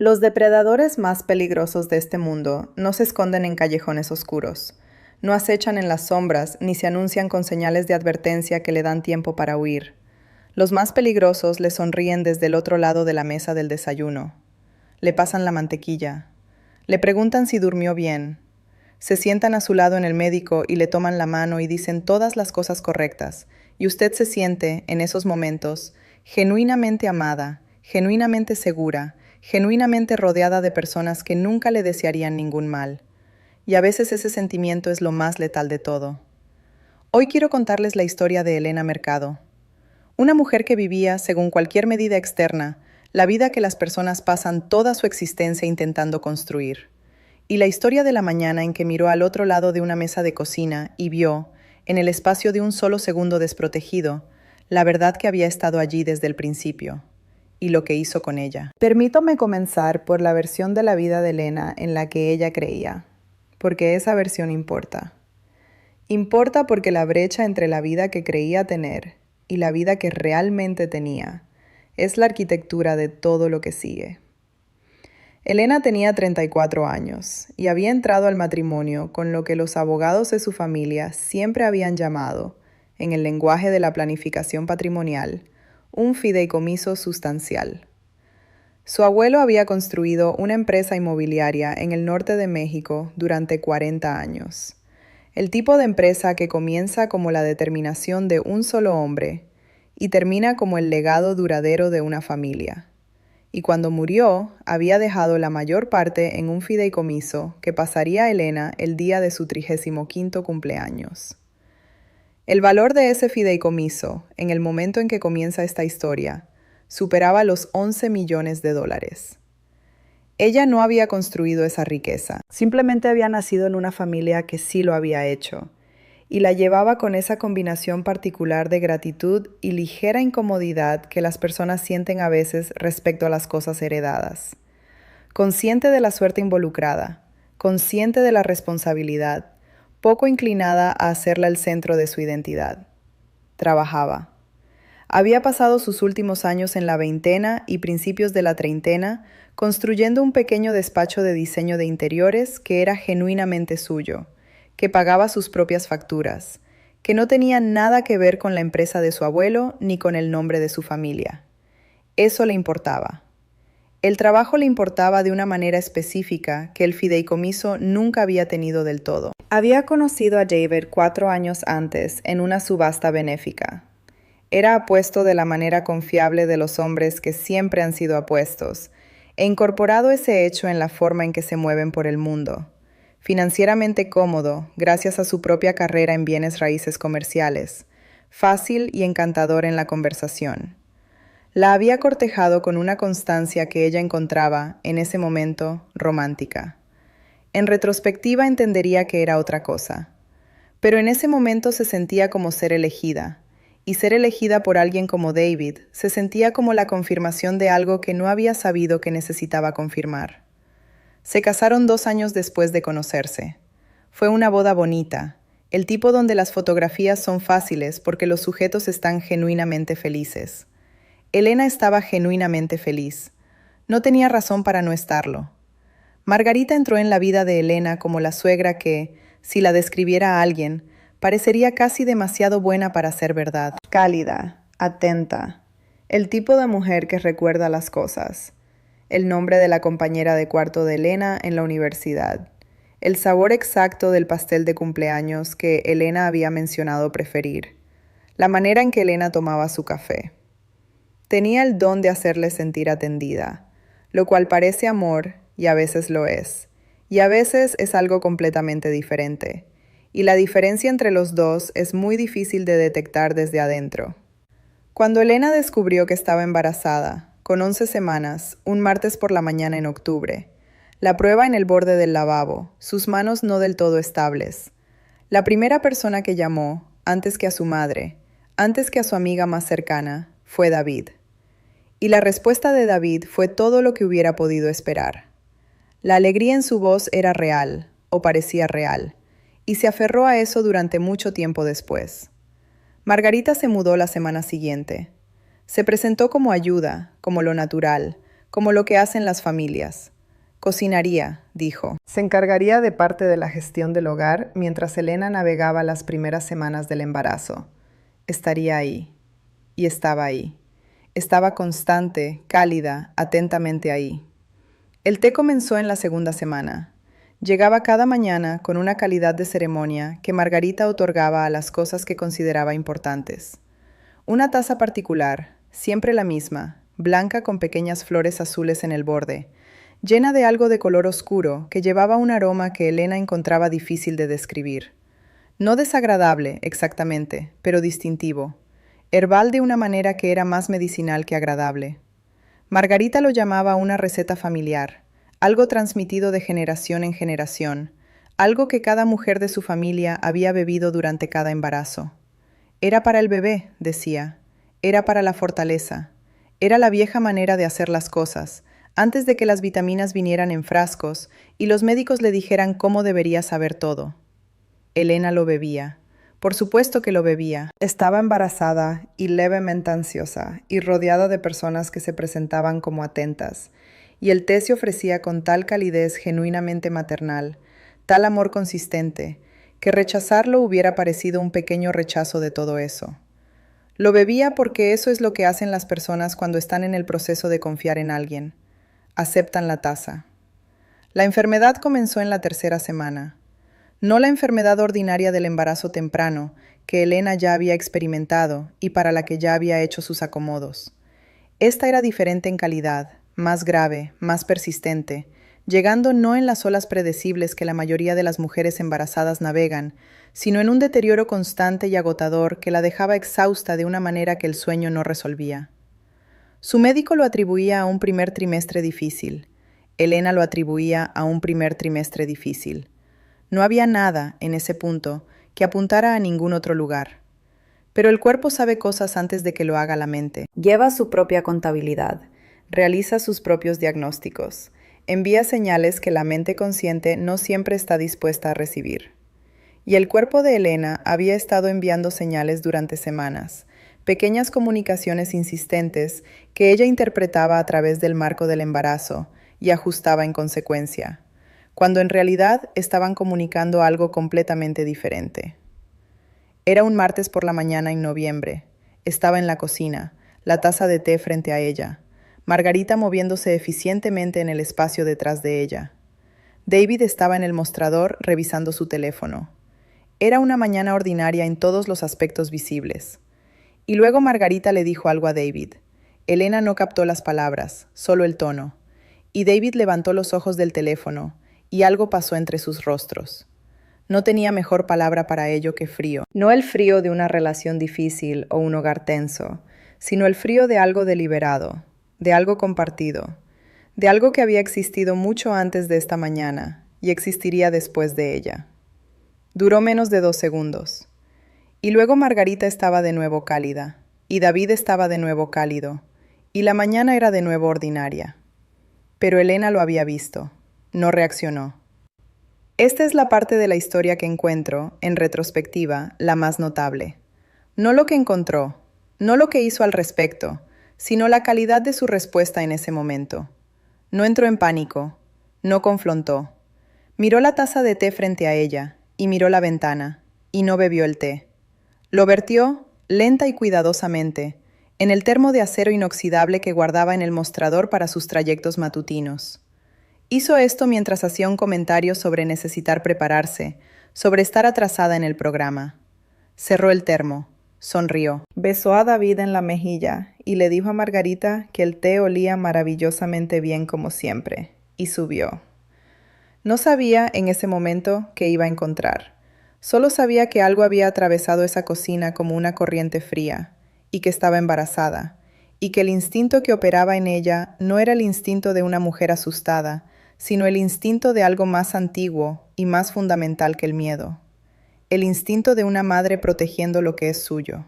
Los depredadores más peligrosos de este mundo no se esconden en callejones oscuros, no acechan en las sombras ni se anuncian con señales de advertencia que le dan tiempo para huir. Los más peligrosos le sonríen desde el otro lado de la mesa del desayuno. Le pasan la mantequilla. Le preguntan si durmió bien. Se sientan a su lado en el médico y le toman la mano y dicen todas las cosas correctas, y usted se siente, en esos momentos, genuinamente amada, genuinamente segura, genuinamente rodeada de personas que nunca le desearían ningún mal. Y a veces ese sentimiento es lo más letal de todo. Hoy quiero contarles la historia de Elena Mercado, una mujer que vivía, según cualquier medida externa, la vida que las personas pasan toda su existencia intentando construir. Y la historia de la mañana en que miró al otro lado de una mesa de cocina y vio, en el espacio de un solo segundo desprotegido, la verdad que había estado allí desde el principio, y lo que hizo con ella. Permítame comenzar por la versión de la vida de Elena en la que ella creía, porque esa versión importa. Importa porque la brecha entre la vida que creía tener y la vida que realmente tenía es la arquitectura de todo lo que sigue. Elena tenía 34 años y había entrado al matrimonio con lo que los abogados de su familia siempre habían llamado, en el lenguaje de la planificación patrimonial, un fideicomiso sustancial. Su abuelo había construido una empresa inmobiliaria en el norte de México durante 40 años. El tipo de empresa que comienza como la determinación de un solo hombre y termina como el legado duradero de una familia. Y cuando murió, había dejado la mayor parte en un fideicomiso que pasaría a Elena el día de su 35º cumpleaños. El valor de ese fideicomiso, en el momento en que comienza esta historia, superaba los 11 millones de dólares. Ella no había construido esa riqueza, simplemente había nacido en una familia que sí lo había hecho, y la llevaba con esa combinación particular de gratitud y ligera incomodidad que las personas sienten a veces respecto a las cosas heredadas. Consciente de la suerte involucrada, consciente de la responsabilidad, poco inclinada a hacerla el centro de su identidad. Trabajaba. Había pasado sus últimos años en la veintena y principios de la treintena construyendo un pequeño despacho de diseño de interiores que era genuinamente suyo, que pagaba sus propias facturas, que no tenía nada que ver con la empresa de su abuelo ni con el nombre de su familia. Eso le importaba. El trabajo le importaba de una manera específica que el fideicomiso nunca había tenido del todo. Había conocido a David 4 años antes en una subasta benéfica. Era apuesto de la manera confiable de los hombres que siempre han sido apuestos, e incorporado ese hecho en la forma en que se mueven por el mundo. Financieramente cómodo, gracias a su propia carrera en bienes raíces comerciales, fácil y encantador en la conversación. La había cortejado con una constancia que ella encontraba, en ese momento, romántica. En retrospectiva entendería que era otra cosa. Pero en ese momento se sentía como ser elegida, y ser elegida por alguien como David se sentía como la confirmación de algo que no había sabido que necesitaba confirmar. Se casaron 2 años después de conocerse. Fue una boda bonita, el tipo donde las fotografías son fáciles porque los sujetos están genuinamente felices. Elena estaba genuinamente feliz. No tenía razón para no estarlo. Margarita entró en la vida de Elena como la suegra que, si la describiera a alguien, parecería casi demasiado buena para ser verdad. Cálida, atenta, el tipo de mujer que recuerda las cosas. El nombre de la compañera de cuarto de Elena en la universidad. El sabor exacto del pastel de cumpleaños que Elena había mencionado preferir. La manera en que Elena tomaba su café. Tenía el don de hacerle sentir atendida, lo cual parece amor y a veces lo es. Y a veces es algo completamente diferente. Y la diferencia entre los dos es muy difícil de detectar desde adentro. Cuando Elena descubrió que estaba embarazada, con 11 semanas, un martes por la mañana en octubre, la prueba en el borde del lavabo, sus manos no del todo estables. La primera persona que llamó, antes que a su madre, antes que a su amiga más cercana, fue David. Y la respuesta de David fue todo lo que hubiera podido esperar. La alegría en su voz era real, o parecía real, y se aferró a eso durante mucho tiempo después. Margarita se mudó la semana siguiente. Se presentó como ayuda, como lo natural, como lo que hacen las familias. Cocinaría, dijo. Se encargaría de parte de la gestión del hogar mientras Elena navegaba las primeras semanas del embarazo. Estaría ahí. Y estaba ahí. Estaba constante, cálida, atentamente ahí. El té comenzó en la segunda semana. Llegaba cada mañana con una calidad de ceremonia que Margarita otorgaba a las cosas que consideraba importantes. Una taza particular, siempre la misma, blanca con pequeñas flores azules en el borde, llena de algo de color oscuro que llevaba un aroma que Elena encontraba difícil de describir. No desagradable, exactamente, pero distintivo. Herbal de una manera que era más medicinal que agradable. Margarita lo llamaba una receta familiar, algo transmitido de generación en generación, algo que cada mujer de su familia había bebido durante cada embarazo. Era para el bebé, decía, era para la fortaleza, era la vieja manera de hacer las cosas, antes de que las vitaminas vinieran en frascos y los médicos le dijeran cómo debería saber todo. Elena lo bebía. Por supuesto que lo bebía. Estaba embarazada y levemente ansiosa y rodeada de personas que se presentaban como atentas, y el té se ofrecía con tal calidez genuinamente maternal, tal amor consistente, que rechazarlo hubiera parecido un pequeño rechazo de todo eso. Lo bebía porque eso es lo que hacen las personas cuando están en el proceso de confiar en alguien. Aceptan la taza. La enfermedad comenzó en la tercera semana. No la enfermedad ordinaria del embarazo temprano, que Elena ya había experimentado y para la que ya había hecho sus acomodos. Esta era diferente en calidad, más grave, más persistente, llegando no en las olas predecibles que la mayoría de las mujeres embarazadas navegan, sino en un deterioro constante y agotador que la dejaba exhausta de una manera que el sueño no resolvía. Su médico lo atribuía a un primer trimestre difícil. Elena lo atribuía a un primer trimestre difícil. No había nada, en ese punto, que apuntara a ningún otro lugar. Pero el cuerpo sabe cosas antes de que lo haga la mente. Lleva su propia contabilidad, realiza sus propios diagnósticos, envía señales que la mente consciente no siempre está dispuesta a recibir. Y el cuerpo de Elena había estado enviando señales durante semanas, pequeñas comunicaciones insistentes que ella interpretaba a través del marco del embarazo y ajustaba en consecuencia, cuando en realidad estaban comunicando algo completamente diferente. Era un martes por la mañana en noviembre. Estaba en la cocina, la taza de té frente a ella, Margarita moviéndose eficientemente en el espacio detrás de ella. David estaba en el mostrador revisando su teléfono. Era una mañana ordinaria en todos los aspectos visibles. Y luego Margarita le dijo algo a David. Elena no captó las palabras, solo el tono. Y David levantó los ojos del teléfono, y algo pasó entre sus rostros. No tenía mejor palabra para ello que frío. No el frío de una relación difícil o un hogar tenso, sino el frío de algo deliberado, de algo compartido, de algo que había existido mucho antes de esta mañana y existiría después de ella. Duró menos de 2 segundos. Y luego Margarita estaba de nuevo cálida, y David estaba de nuevo cálido, y la mañana era de nuevo ordinaria. Pero Elena lo había visto. No reaccionó. Esta es la parte de la historia que encuentro, en retrospectiva, la más notable. No lo que encontró, no lo que hizo al respecto, sino la calidad de su respuesta en ese momento. No entró en pánico, no confrontó. Miró la taza de té frente a ella, y miró la ventana, y no bebió el té. Lo vertió, lenta y cuidadosamente, en el termo de acero inoxidable que guardaba en el mostrador para sus trayectos matutinos. Hizo esto mientras hacía un comentario sobre necesitar prepararse, sobre estar atrasada en el programa. Cerró el termo, sonrió. Besó a David en la mejilla y le dijo a Margarita que el té olía maravillosamente bien como siempre, y subió. No sabía en ese momento qué iba a encontrar. Solo sabía que algo había atravesado esa cocina como una corriente fría, y que estaba embarazada, y que el instinto que operaba en ella no era el instinto de una mujer asustada, sino el instinto de algo más antiguo y más fundamental que el miedo. El instinto de una madre protegiendo lo que es suyo.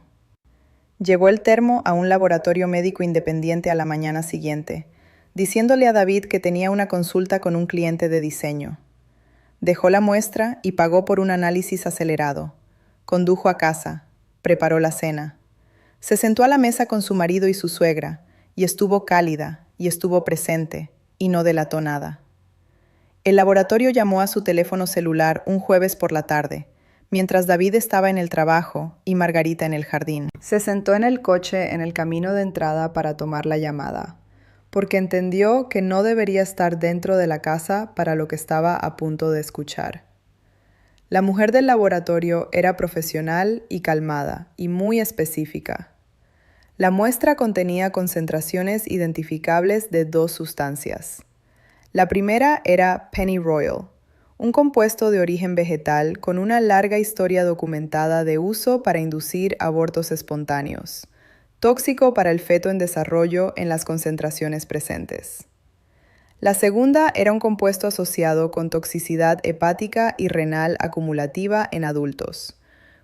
Llevó el termo a un laboratorio médico independiente a la mañana siguiente, diciéndole a David que tenía una consulta con un cliente de diseño. Dejó la muestra y pagó por un análisis acelerado. Condujo a casa, preparó la cena. Se sentó a la mesa con su marido y su suegra, y estuvo cálida y estuvo presente, y no delató nada. El laboratorio llamó a su teléfono celular un jueves por la tarde, mientras David estaba en el trabajo y Margarita en el jardín. Se sentó en el coche en el camino de entrada para tomar la llamada, porque entendió que no debería estar dentro de la casa para lo que estaba a punto de escuchar. La mujer del laboratorio era profesional y calmada, y muy específica. La muestra contenía concentraciones identificables de 2 sustancias. La primera era pennyroyal, un compuesto de origen vegetal con una larga historia documentada de uso para inducir abortos espontáneos, tóxico para el feto en desarrollo en las concentraciones presentes. La segunda era un compuesto asociado con toxicidad hepática y renal acumulativa en adultos,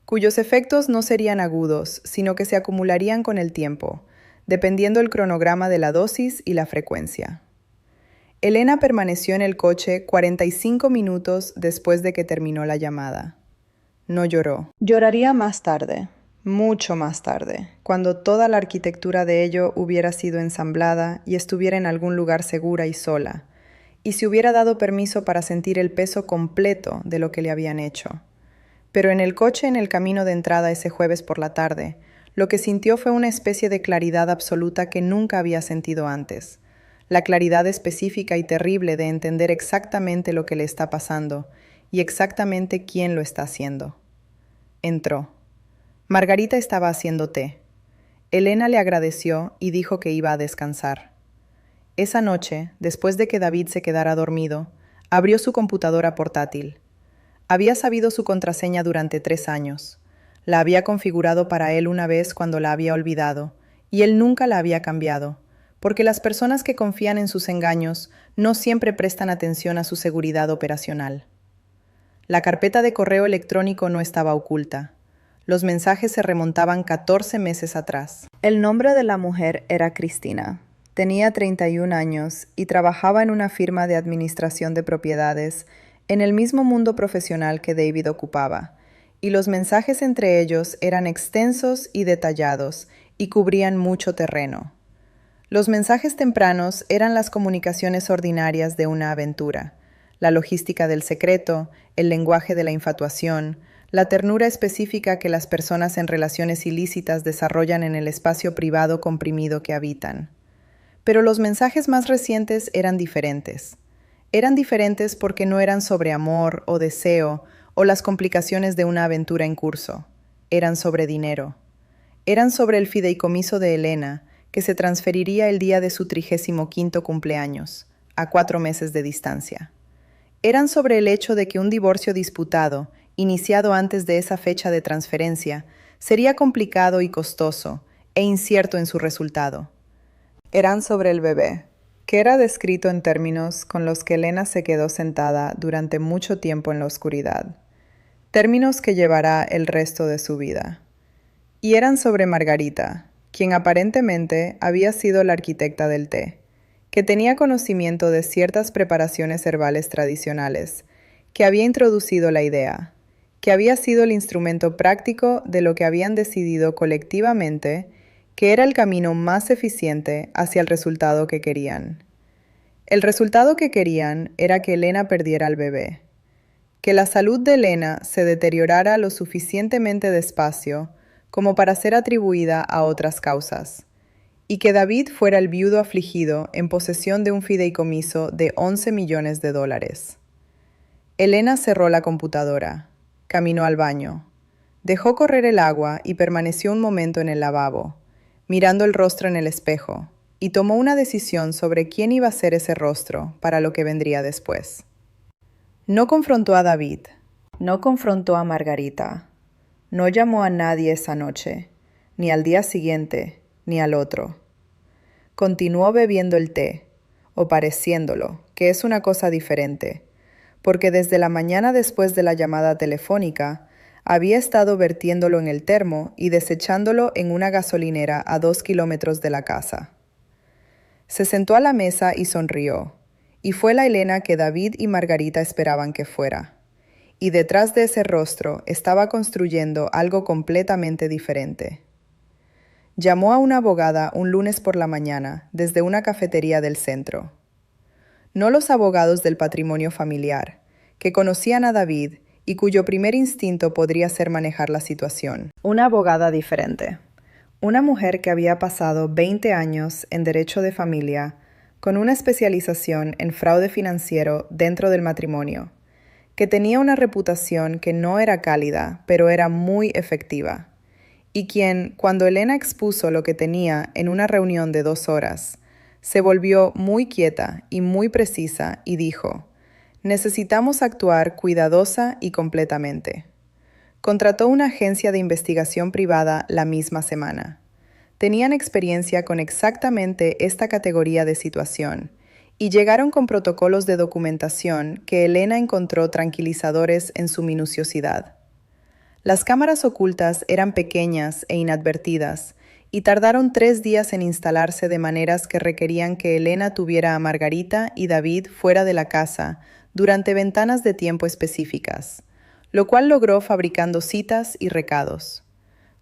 cuyos efectos no serían agudos, sino que se acumularían con el tiempo, dependiendo el cronograma de la dosis y la frecuencia. Elena permaneció en el coche 45 minutos después de que terminó la llamada. No lloró. Lloraría más tarde, mucho más tarde, cuando toda la arquitectura de ello hubiera sido ensamblada y estuviera en algún lugar segura y sola, y se hubiera dado permiso para sentir el peso completo de lo que le habían hecho. Pero en el coche en el camino de entrada ese jueves por la tarde, lo que sintió fue una especie de claridad absoluta que nunca había sentido antes. La claridad específica y terrible de entender exactamente lo que le está pasando y exactamente quién lo está haciendo. Entró. Margarita estaba haciendo té. Elena le agradeció y dijo que iba a descansar. Esa noche, después de que David se quedara dormido, abrió su computadora portátil. Había sabido su contraseña durante 3 años. La había configurado para él una vez cuando la había olvidado, y él nunca la había cambiado, porque las personas que confían en sus engaños no siempre prestan atención a su seguridad operacional. La carpeta de correo electrónico no estaba oculta. Los mensajes se remontaban 14 meses atrás. El nombre de la mujer era Cristina. Tenía 31 años y trabajaba en una firma de administración de propiedades en el mismo mundo profesional que David ocupaba, y los mensajes entre ellos eran extensos y detallados y cubrían mucho terreno. Los mensajes tempranos eran las comunicaciones ordinarias de una aventura, la logística del secreto, el lenguaje de la infatuación, la ternura específica que las personas en relaciones ilícitas desarrollan en el espacio privado comprimido que habitan. Pero los mensajes más recientes eran diferentes. Eran diferentes porque no eran sobre amor o deseo o las complicaciones de una aventura en curso. Eran sobre dinero. Eran sobre el fideicomiso de Elena, que se transferiría el día de su 35º cumpleaños, a 4 meses de distancia. Eran sobre el hecho de que un divorcio disputado, iniciado antes de esa fecha de transferencia, sería complicado y costoso, e incierto en su resultado. Eran sobre el bebé, que era descrito en términos con los que Elena se quedó sentada durante mucho tiempo en la oscuridad, términos que llevará el resto de su vida. Y eran sobre Margarita, quien aparentemente había sido la arquitecta del té, que tenía conocimiento de ciertas preparaciones herbales tradicionales, que había introducido la idea, que había sido el instrumento práctico de lo que habían decidido colectivamente que era el camino más eficiente hacia el resultado que querían. El resultado que querían era que Elena perdiera al bebé, que la salud de Elena se deteriorara lo suficientemente despacio como para ser atribuida a otras causas, y que David fuera el viudo afligido en posesión de un fideicomiso de $11 millones. Elena cerró la computadora, caminó al baño, dejó correr el agua y permaneció un momento en el lavabo, mirando el rostro en el espejo, y tomó una decisión sobre quién iba a ser ese rostro para lo que vendría después. No confrontó a David, no confrontó a Margarita, no llamó a nadie esa noche, ni al día siguiente, ni al otro. Continuó bebiendo el té, o pareciéndolo, que es una cosa diferente, porque desde la mañana después de la llamada telefónica, había estado vertiéndolo en el termo y desechándolo en una gasolinera a 2 kilómetros de la casa. Se sentó a la mesa y sonrió, y fue la Elena que David y Margarita esperaban que fuera. Y detrás de ese rostro estaba construyendo algo completamente diferente. Llamó a una abogada un lunes por la mañana desde una cafetería del centro. No los abogados del patrimonio familiar, que conocían a David y cuyo primer instinto podría ser manejar la situación. Una abogada diferente. Una mujer que había pasado 20 años en derecho de familia, con una especialización en fraude financiero dentro del matrimonio, que tenía una reputación que no era cálida, pero era muy efectiva, y quien, cuando Elena expuso lo que tenía en una reunión de 2 horas, se volvió muy quieta y muy precisa y dijo: «Necesitamos actuar cuidadosa y completamente». Contrató una agencia de investigación privada la misma semana. Tenían experiencia con exactamente esta categoría de situación y llegaron con protocolos de documentación que Elena encontró tranquilizadores en su minuciosidad. Las cámaras ocultas eran pequeñas e inadvertidas y tardaron 3 días en instalarse de maneras que requerían que Elena tuviera a Margarita y David fuera de la casa durante ventanas de tiempo específicas, lo cual logró fabricando citas y recados.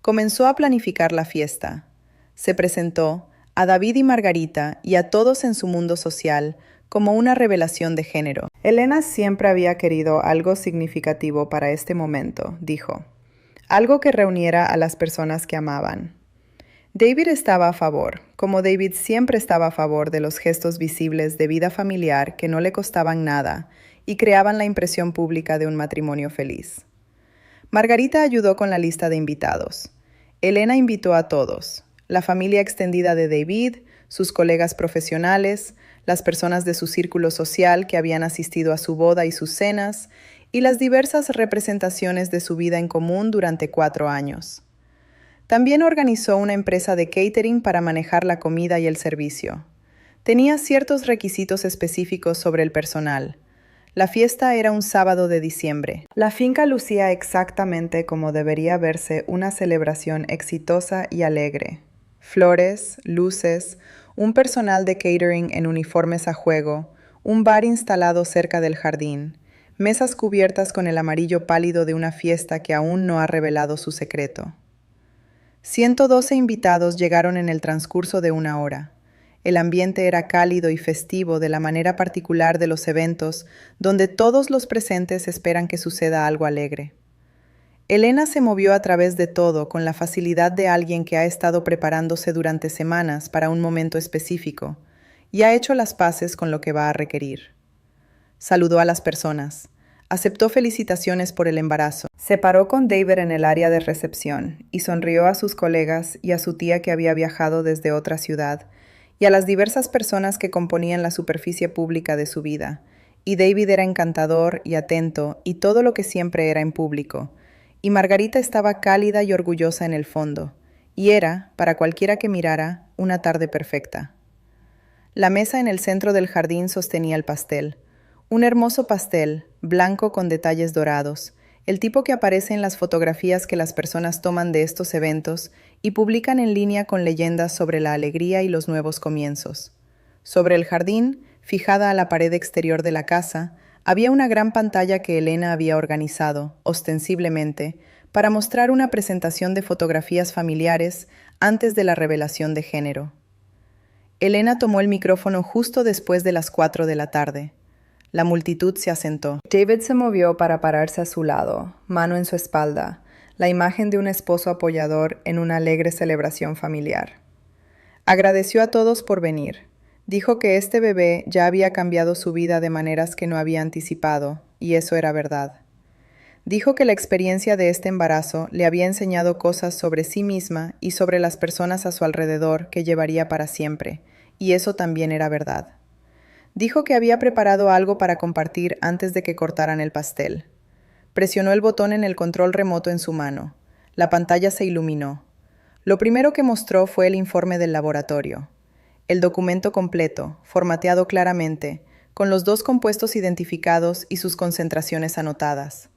Comenzó a planificar la fiesta. Se presentó a David y Margarita y a todos en su mundo social como una revelación de género. Elena siempre había querido algo significativo para este momento, dijo. Algo que reuniera a las personas que amaban. David estaba a favor, como David siempre estaba a favor de los gestos visibles de vida familiar que no le costaban nada y creaban la impresión pública de un matrimonio feliz. Margarita ayudó con la lista de invitados. Elena invitó a todos, la familia extendida de David, sus colegas profesionales, las personas de su círculo social que habían asistido a su boda y sus cenas, y las diversas representaciones de su vida en común durante 4 años. También organizó una empresa de catering para manejar la comida y el servicio. Tenía ciertos requisitos específicos sobre el personal. La fiesta era un sábado de diciembre. La finca lucía exactamente como debería verse una celebración exitosa y alegre. Flores, luces, un personal de catering en uniformes a juego, un bar instalado cerca del jardín, mesas cubiertas con el amarillo pálido de una fiesta que aún no ha revelado su secreto. 112 invitados llegaron en el transcurso de 1 hora. El ambiente era cálido y festivo de la manera particular de los eventos donde todos los presentes esperan que suceda algo alegre. Elena se movió a través de todo con la facilidad de alguien que ha estado preparándose durante semanas para un momento específico y ha hecho las paces con lo que va a requerir. Saludó a las personas. Aceptó felicitaciones por el embarazo. Se paró con David en el área de recepción y sonrió a sus colegas y a su tía que había viajado desde otra ciudad y a las diversas personas que componían la superficie pública de su vida. Y David era encantador y atento y todo lo que siempre era en público. Y Margarita estaba cálida y orgullosa en el fondo. Y era, para cualquiera que mirara, una tarde perfecta. La mesa en el centro del jardín sostenía el pastel. Un hermoso pastel, blanco con detalles dorados, el tipo que aparece en las fotografías que las personas toman de estos eventos y publican en línea con leyendas sobre la alegría y los nuevos comienzos. Sobre el jardín, fijada a la pared exterior de la casa, había una gran pantalla que Elena había organizado, ostensiblemente, para mostrar una presentación de fotografías familiares antes de la revelación de género. Elena tomó el micrófono justo después de las 4 de la tarde. La multitud se asentó. David se movió para pararse a su lado, mano en su espalda, la imagen de un esposo apoyador en una alegre celebración familiar. Agradeció a todos por venir. Dijo que este bebé ya había cambiado su vida de maneras que no había anticipado, y eso era verdad. Dijo que la experiencia de este embarazo le había enseñado cosas sobre sí misma y sobre las personas a su alrededor que llevaría para siempre, y eso también era verdad. Dijo que había preparado algo para compartir antes de que cortaran el pastel. Presionó el botón en el control remoto en su mano. La pantalla se iluminó. Lo primero que mostró fue el informe del laboratorio. El documento completo, formateado claramente, con los 2 compuestos identificados y sus concentraciones anotadas.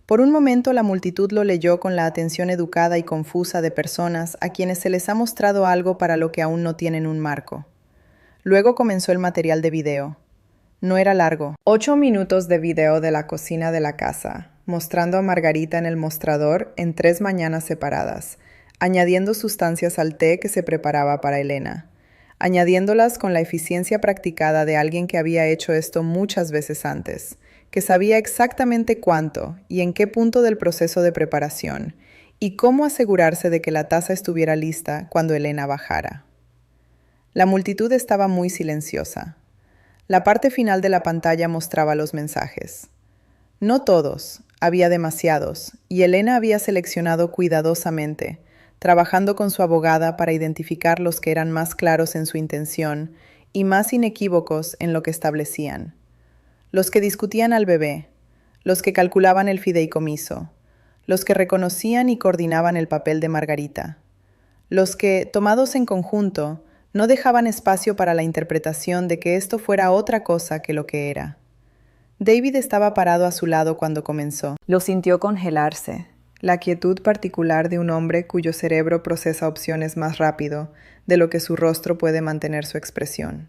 Por un momento la multitud lo leyó con la atención educada y confusa de personas a quienes se les ha mostrado algo para lo que aún no tienen un marco. Luego comenzó el material de video. No era largo. 8 minutos de video de la cocina de la casa, mostrando a Margarita en el mostrador en 3 mañanas separadas, añadiendo sustancias al té que se preparaba para Elena, añadiéndolas con la eficiencia practicada de alguien que había hecho esto muchas veces antes, que sabía exactamente cuánto y en qué punto del proceso de preparación, y cómo asegurarse de que la taza estuviera lista cuando Elena bajara. La multitud estaba muy silenciosa. La parte final de la pantalla mostraba los mensajes. No todos, había demasiados, y Elena había seleccionado cuidadosamente, trabajando con su abogada para identificar los que eran más claros en su intención y más inequívocos en lo que establecían. Los que discutían al bebé, los que calculaban el fideicomiso, los que reconocían y coordinaban el papel de Margarita, los que, tomados en conjunto, no dejaban espacio para la interpretación de que esto fuera otra cosa que lo que era. David estaba parado a su lado cuando comenzó. Lo sintió congelarse, la quietud particular de un hombre cuyo cerebro procesa opciones más rápido de lo que su rostro puede mantener su expresión.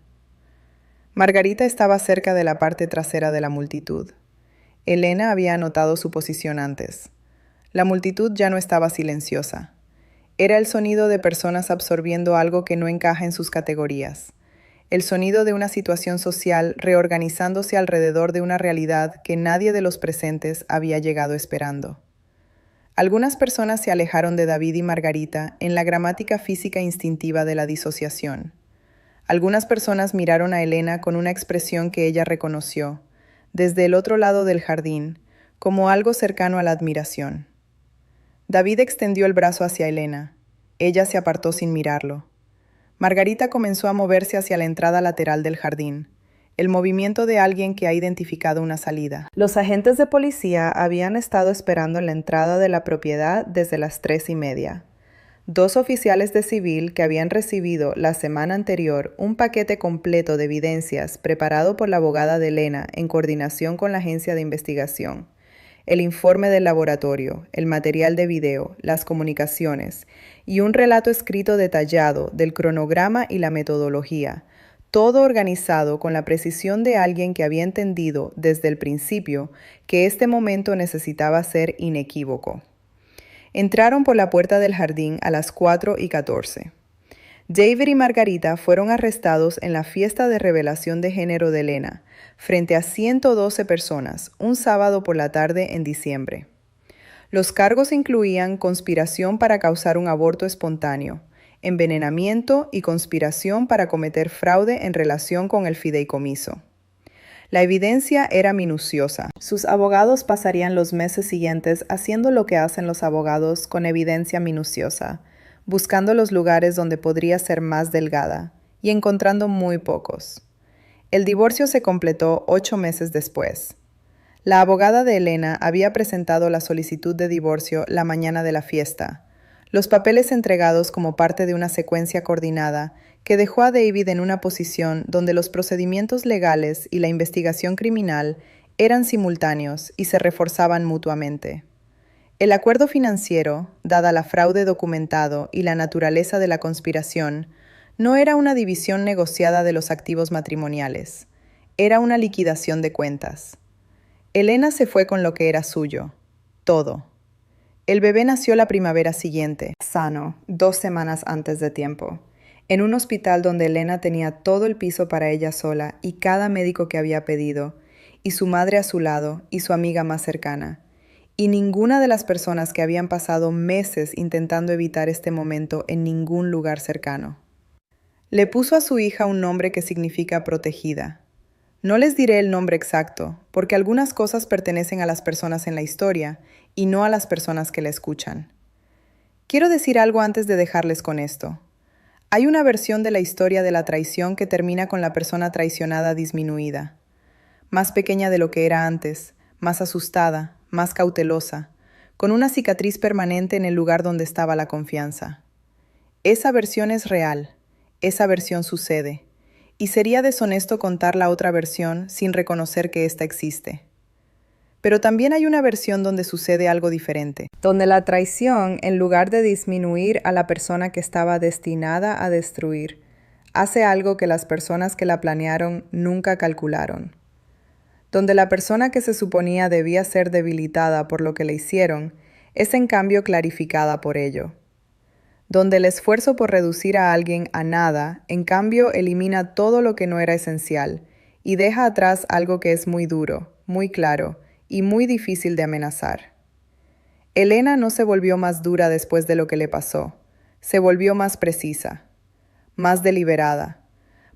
Margarita estaba cerca de la parte trasera de la multitud. Elena había anotado su posición antes. La multitud ya no estaba silenciosa. Era el sonido de personas absorbiendo algo que no encaja en sus categorías. El sonido de una situación social reorganizándose alrededor de una realidad que nadie de los presentes había llegado esperando. Algunas personas se alejaron de David y Margarita en la gramática física instintiva de la disociación. Algunas personas miraron a Elena con una expresión que ella reconoció, desde el otro lado del jardín, como algo cercano a la admiración. David extendió el brazo hacia Elena. Ella se apartó sin mirarlo. Margarita comenzó a moverse hacia la entrada lateral del jardín, el movimiento de alguien que ha identificado una salida. Los agentes de policía habían estado esperando en la entrada de la propiedad desde las 3:30. 2 oficiales de civil que habían recibido la semana anterior un paquete completo de evidencias preparado por la abogada de Elena en coordinación con la agencia de investigación. El informe del laboratorio, el material de video, las comunicaciones y un relato escrito detallado del cronograma y la metodología, todo organizado con la precisión de alguien que había entendido desde el principio que este momento necesitaba ser inequívoco. Entraron por la puerta del jardín a las 4:14. David y Margarita fueron arrestados en la fiesta de revelación de género de Elena, frente a 112 personas, un sábado por la tarde en diciembre. Los cargos incluían conspiración para causar un aborto espontáneo, envenenamiento y conspiración para cometer fraude en relación con el fideicomiso. La evidencia era minuciosa. Sus abogados pasarían los meses siguientes haciendo lo que hacen los abogados con evidencia minuciosa, buscando los lugares donde podría ser más delgada y encontrando muy pocos. El divorcio se completó 8 meses después. La abogada de Elena había presentado la solicitud de divorcio la mañana de la fiesta, los papeles entregados como parte de una secuencia coordinada que dejó a David en una posición donde los procedimientos legales y la investigación criminal eran simultáneos y se reforzaban mutuamente. El acuerdo financiero, dada la fraude documentado y la naturaleza de la conspiración, no era una división negociada de los activos matrimoniales, era una liquidación de cuentas. Elena se fue con lo que era suyo, todo. El bebé nació la primavera siguiente, sano, 2 semanas antes de tiempo, en un hospital donde Elena tenía todo el piso para ella sola y cada médico que había pedido, y su madre a su lado y su amiga más cercana. Y ninguna de las personas que habían pasado meses intentando evitar este momento en ningún lugar cercano. Le puso a su hija un nombre que significa protegida. No les diré el nombre exacto, porque algunas cosas pertenecen a las personas en la historia y no a las personas que la escuchan. Quiero decir algo antes de dejarles con esto. Hay una versión de la historia de la traición que termina con la persona traicionada disminuida, más pequeña de lo que era antes, más asustada, más cautelosa, con una cicatriz permanente en el lugar donde estaba la confianza. Esa versión es real, esa versión sucede, y sería deshonesto contar la otra versión sin reconocer que ésta existe. Pero también hay una versión donde sucede algo diferente, donde la traición, en lugar de disminuir a la persona que estaba destinada a destruir, hace algo que las personas que la planearon nunca calcularon. Donde la persona que se suponía debía ser debilitada por lo que le hicieron, es en cambio clarificada por ello. donde el esfuerzo por reducir a alguien a nada, en cambio, elimina todo lo que no era esencial y deja atrás algo que es muy duro, muy claro y muy difícil de amenazar. Elena no se volvió más dura después de lo que le pasó, se volvió más precisa, más deliberada,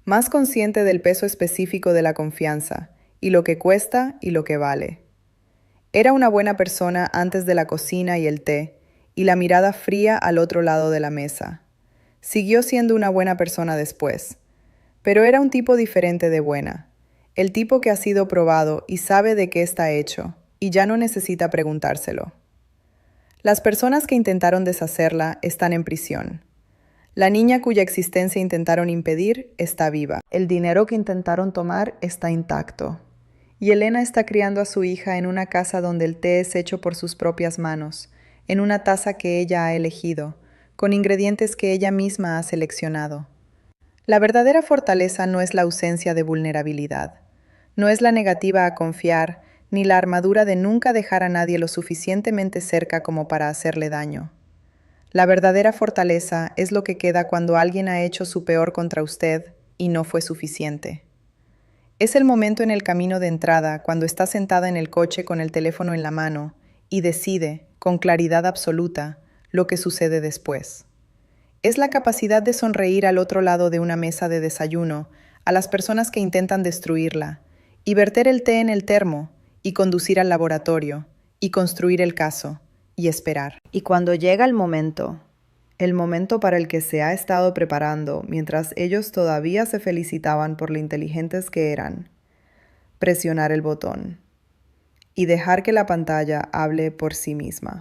más consciente del peso específico de la confianza y lo que cuesta y lo que vale. Era una buena persona antes de la cocina y el té, y la mirada fría al otro lado de la mesa. Siguió siendo una buena persona después, pero era un tipo diferente de buena, el tipo que ha sido probado y sabe de qué está hecho, y ya no necesita preguntárselo. Las personas que intentaron deshacerla están en prisión. La niña cuya existencia intentaron impedir está viva. El dinero que intentaron tomar está intacto. Y Elena está criando a su hija en una casa donde el té es hecho por sus propias manos, en una taza que ella ha elegido, con ingredientes que ella misma ha seleccionado. La verdadera fortaleza no es la ausencia de vulnerabilidad, no es la negativa a confiar, ni la armadura de nunca dejar a nadie lo suficientemente cerca como para hacerle daño. La verdadera fortaleza es lo que queda cuando alguien ha hecho su peor contra usted y no fue suficiente. Es el momento en el camino de entrada, cuando está sentada en el coche con el teléfono en la mano y decide, con claridad absoluta, lo que sucede después. Es la capacidad de sonreír al otro lado de una mesa de desayuno a las personas que intentan destruirla, y verter el té en el termo, y conducir al laboratorio, y construir el caso, y esperar. Y cuando llega el momento para el que se ha estado preparando mientras ellos todavía se felicitaban por lo inteligentes que eran, presionar el botón y dejar que la pantalla hable por sí misma.